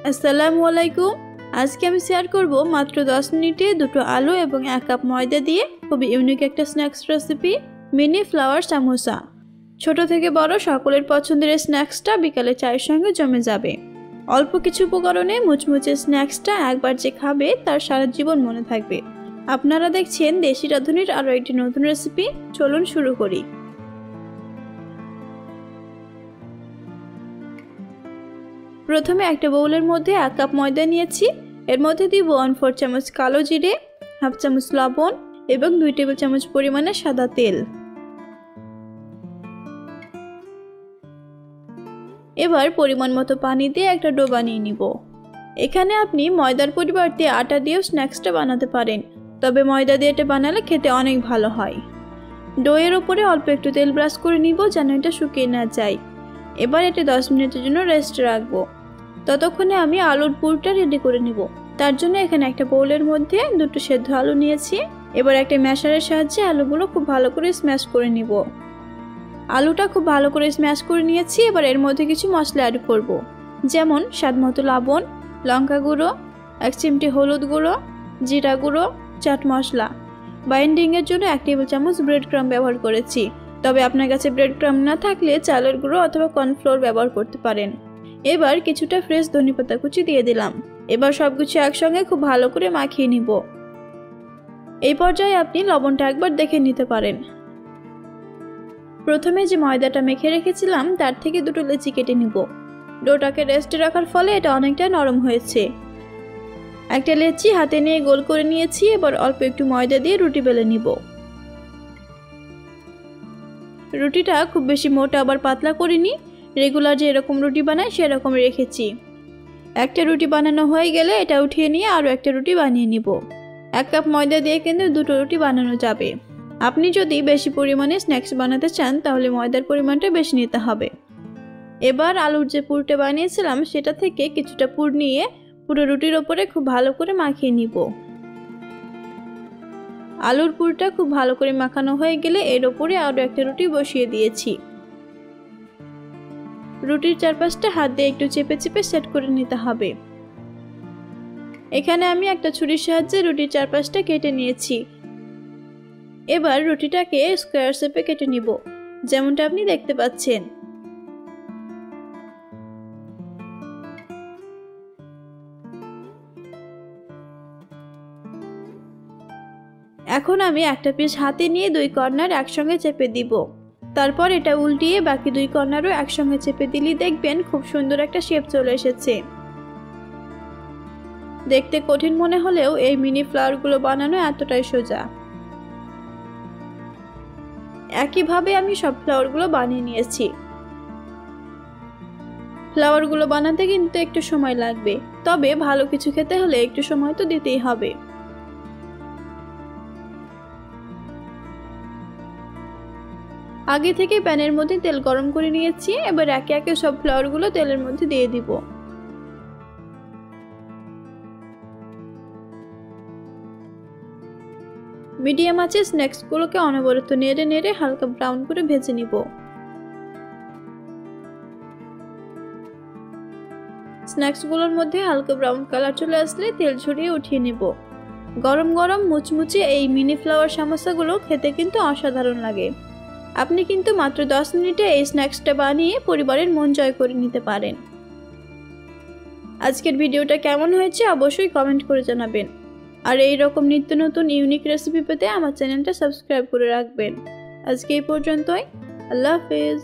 আসসালামু আলাইকুম। আজকে আমি শেয়ার করব মাত্র 10 মিনিটে দুটো আলু এবং 1 কাপ ময়দা দিয়ে খুবই ইউনিক একটা snacks recipe, mini flower samosa. ছোট থেকে বড় সকলের পছন্দের স্ন্যাক্সটা বিকালে চায়ের সঙ্গে জমে যাবে। অল্প কিছু উপকরণে মুচমুচে স্ন্যাক্সটা একবার যে খাবে তার সারা জীবন মনে থাকবে। আপনারা দেখছেন দেশি রাঁধুনির আরও একটি নতুন রেসিপি। চলুন শুরু করি। প্রথমে একটা বাউলের মধ্যে 1 কাপ ময়দা নিয়েছি। এর মধ্যে দিব 1/4 চামচ কালো জিরে, হাফ চামচ লবণ এবং 2 টেবিল চামচ পরিমাণে সাদা তেল। এবার পরিমাণ মতো পানি দিয়ে একটা ডো বানিয়ে নিব। এখানে আপনি ময়দার পরিবর্তে আটা দিয়েও স্ন্যাক্সটা বানাতে পারেন, তবে ময়দা দিয়ে এটা বানালে খেতে অনেক ভালো হয়। ডোয়ের উপরে অল্প একটু তেল ব্রাশ করে নিব যেন এটা শুকিয়ে না যায়। এবার এটা 10 মিনিটের জন্য রেস্টে রাখবো। ততক্ষণে আমি আলুর পুরটা রেডি করে নিব। তার জন্য এখানে একটা বাউলের মধ্যে দুটো সেদ্ধ আলু নিয়েছি। এবার একটা ম্যাশারের সাহায্যে আলুগুলো খুব ভালো করে স্ম্যাশ করে নিব। আলুটা খুব ভালো করে স্ম্যাশ করে নিয়েছি। এবার এর মধ্যে কিছু মশলা অ্যাড করব, যেমন স্বাদমতো লবণ, লঙ্কা গুঁড়ো, 1 চিমটি হলুদ গুঁড়ো, জিরা গুঁড়ো, চাট মশলা। বাইন্ডিংয়ের জন্য 1 টেবিল চামচ ব্রেড ক্রাম্ব ব্যবহার করেছি, তবে আপনার কাছে ব্রেড ক্রাম্ব না থাকলে চালের গুঁড়ো অথবা কর্নফ্লোর ব্যবহার করতে পারেন। এবার কিছুটা ফ্রেশ ধনেপাতা কুচি দিয়ে দিলাম। এবার সবকিছু একসঙ্গে খুব ভালো করে মাখিয়ে নিব। এই পর্যায়ে আপনি লবণটা একবার দেখে নিতে পারেন। প্রথমে যে ময়দাটা মেখে রেখেছিলাম তার থেকে দুটো লেচি কেটে নিব। ডোটাকে রেস্টে রাখার ফলে এটা অনেকটা নরম হয়েছে। একটা লেচি হাতে নিয়ে গোল করে নিয়েছি। এবার অল্প একটু ময়দা দিয়ে রুটি বেলে নিব। রুটিটা খুব বেশি মোটা আবার পাতলা করিনি, রেগুলার যে এরকম রুটি বানাই সেরকম রেখেছি। একটা রুটি বানানো হয়ে গেলে এটা উঠিয়ে নিয়ে আরও একটা রুটি বানিয়ে নিব। 1 কাপ ময়দা দিয়ে কিন্তু দুটো রুটি বানানো যাবে। আপনি যদি বেশি পরিমাণে স্ন্যাক্স বানাতে চান তাহলে ময়দার পরিমাণটা বেশি নিতে হবে। এবার আলুর যে পুরটা বানিয়েছিলাম সেটা থেকে কিছুটা পুর নিয়ে পুরো রুটির ওপরে খুব ভালো করে মাখিয়ে নিব। আলুর পুরটা খুব ভালো করে মাখানো হয়ে গেলে এর ওপরে আরও একটা রুটি বসিয়ে দিয়েছি। রুটির চারপাশটা হাত দিয়ে একটু চেপে চেপে সেট করে নিতে হবে। এখানে আমি একটা ছুরির সাহায্যে রুটির চারপাশটা কেটে নিয়েছি। এবার রুটিটাকে স্কোয়ার শেপে কেটে নিব, যেমনটা আপনি দেখতে পাচ্ছেন। এখন আমি একটা পিস হাতে নিয়ে 2 কর্নার একসঙ্গে চেপে দিব। তারপর এটা উল্টিয়ে বাকি 2 কর্নারও একসঙ্গে চেপে দিলে দেখবেন খুব সুন্দর একটা শেপ চলে এসেছে। দেখতে কঠিন মনে হলেও এই মিনি ফ্লাওয়ারগুলো বানানো এতটাই সোজা। একইভাবে আমি সব ফ্লাওয়ারগুলো বানিয়ে নিয়েছি। ফ্লাওয়ারগুলো বানাতে কিন্তু একটু সময় লাগবে, তবে ভালো কিছু খেতে হলে একটু সময় তো দিতেই হবে। আগে থেকে প্যানের মধ্যে তেল গরম করে নিয়েছি। এবার একে একে সব ফ্লাওয়ারগুলো তেলের মধ্যে দিয়ে দিব। মিডিয়াম আঁচে স্ন্যাক্সগুলোকে অনবরত নেড়ে নেড়ে হালকা ব্রাউন করে ভেজে নিব। স্ন্যাক্সগুলোর মধ্যে হালকা ব্রাউন কালার চলে আসলে তেল ঝরিয়ে উঠিয়ে নিব। গরম গরম মুচমুচে এই মিনি ফ্লাওয়ার সামোসাগুলো খেতে কিন্তু অসাধারণ লাগে। আপনি কিন্তু মাত্র 10 মিনিটে এই স্ন্যাক্সটা বানিয়ে পরিবারের মন জয় করে নিতে পারেন। আজকের ভিডিওটা কেমন হয়েছে অবশ্যই কমেন্ট করে জানাবেন। আর এই রকম নিত্য নতুন ইউনিক রেসিপি পেতে আমার চ্যানেলটা সাবস্ক্রাইব করে রাখবেন। আজকে এই পর্যন্তই। আল্লাহ হাফেজ।